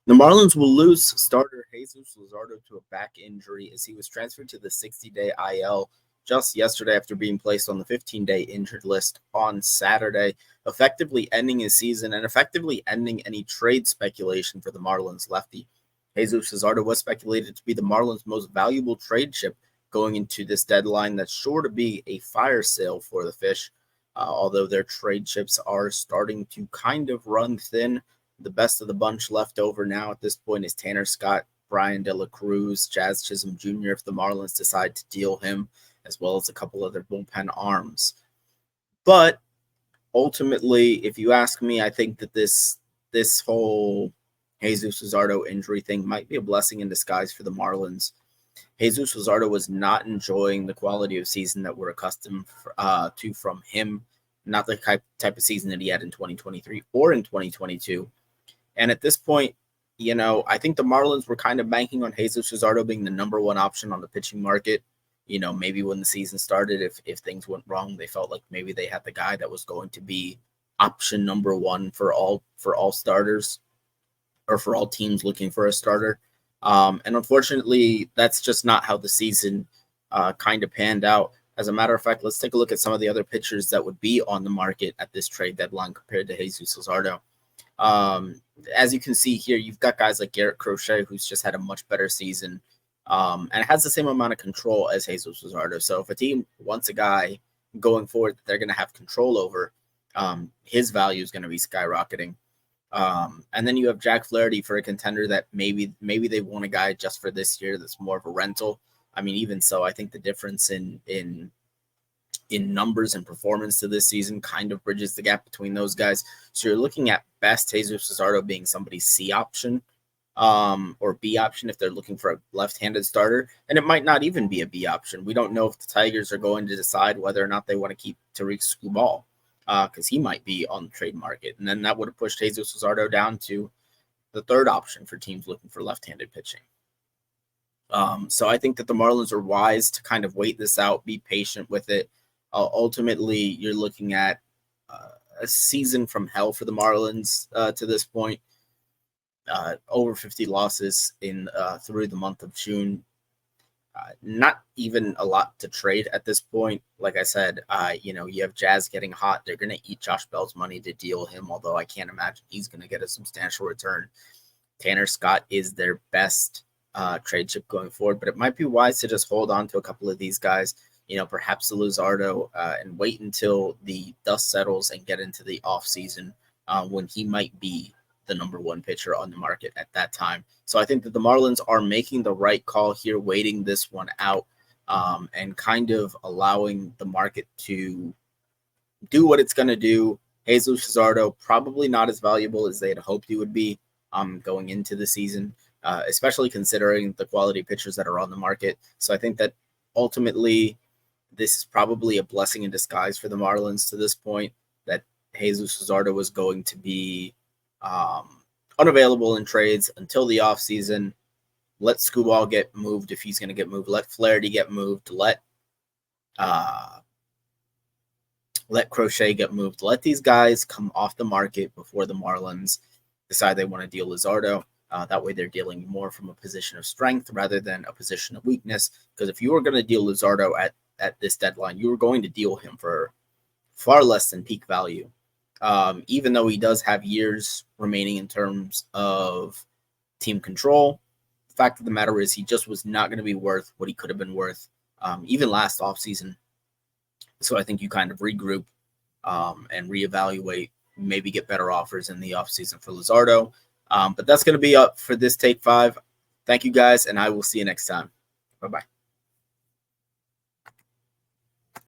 The Marlins will lose starter Jesus Luzardo to a back injury as he was transferred to the 60-day IL just yesterday after being placed on the 15-day injured list on Saturday, effectively ending his season and effectively ending any trade speculation for the Marlins lefty. Jesus Luzardo was speculated to be the Marlins' most valuable trade chip going into this deadline that's sure to be a fire sale for the Fish, although their trade chips are starting to kind of run thin. The best of the bunch left over now at this point is Tanner Scott, Brian De La Cruz, Jazz Chisholm Jr. if the Marlins decide to deal him, as well as a couple other bullpen arms. But ultimately, if you ask me, I think that this whole Jesus Luzardo injury thing might be a blessing in disguise for the Marlins. Jesus Luzardo was not enjoying the quality of season that we're accustomed to from him, not the type of season that he had in 2023 or in 2022. And at this point, I think the Marlins were kind of banking on Jesus Luzardo being the number one option on the pitching market. Maybe when the season started, if things went wrong, they felt like maybe they had the guy that was going to be option number one for all starters or for all teams looking for a starter. And unfortunately, that's just not how the season kind of panned out. As a matter of fact, let's take a look at some of the other pitchers that would be on the market at this trade deadline compared to Jesus Luzardo. As you can see here, you've got guys like Garrett Crochet, who's just had a much better season and has the same amount of control as Jesus Luzardo. So if a team wants a guy going forward that they're going to have control over, his value is going to be skyrocketing. And then you have Jack Flaherty for a contender that maybe they want a guy just for this year that's more of a rental. I mean, even so, I think the difference in numbers and performance to this season kind of bridges the gap between those guys. So you're looking at best Jesus Luzardo being somebody's C option or B option if they're looking for a left-handed starter. And it might not even be a B option. We don't know if the Tigers are going to decide whether or not they want to keep Tariq Skubal because he might be on the trade market. And then that would have pushed Jesus Luzardo down to the third option for teams looking for left-handed pitching. So I think that the Marlins are wise to kind of wait this out, be patient with it. Ultimately, you're looking at a season from hell for the Marlins to this point. Over 50 losses in through the month of June. Not even a lot to trade at this point. Like I said, you have Jazz getting hot. They're going to eat Josh Bell's money to deal him, although I can't imagine he's going to get a substantial return. Tanner Scott is their best trade chip going forward, but it might be wise to just hold on to a couple of these guys. Perhaps the Luzardo and wait until the dust settles and get into the offseason when he might be the number one pitcher on the market at that time. So I think that the Marlins are making the right call here, waiting this one out and kind of allowing the market to do what it's going to do. Jesus Luzardo, probably not as valuable as they had hoped he would be going into the season, especially considering the quality pitchers that are on the market. So I think that ultimately, this is probably a blessing in disguise for the Marlins to this point, that Jesus Luzardo was going to be unavailable in trades until the offseason. Let Skubal get moved if he's going to get moved. Let Flaherty get moved. Let Crochet get moved. Let these guys come off the market before the Marlins decide they want to deal Luzardo. That way they're dealing more from a position of strength rather than a position of weakness. Because if you were going to deal Luzardo at this deadline, you were going to deal him for far less than peak value. Even though he does have years remaining in terms of team control, the fact of the matter is he just was not going to be worth what he could have been worth even last offseason. So I think you kind of regroup and reevaluate, maybe get better offers in the offseason for Luzardo. But that's going to be up for this Take 5. Thank you guys, and I will see you next time. Bye-bye.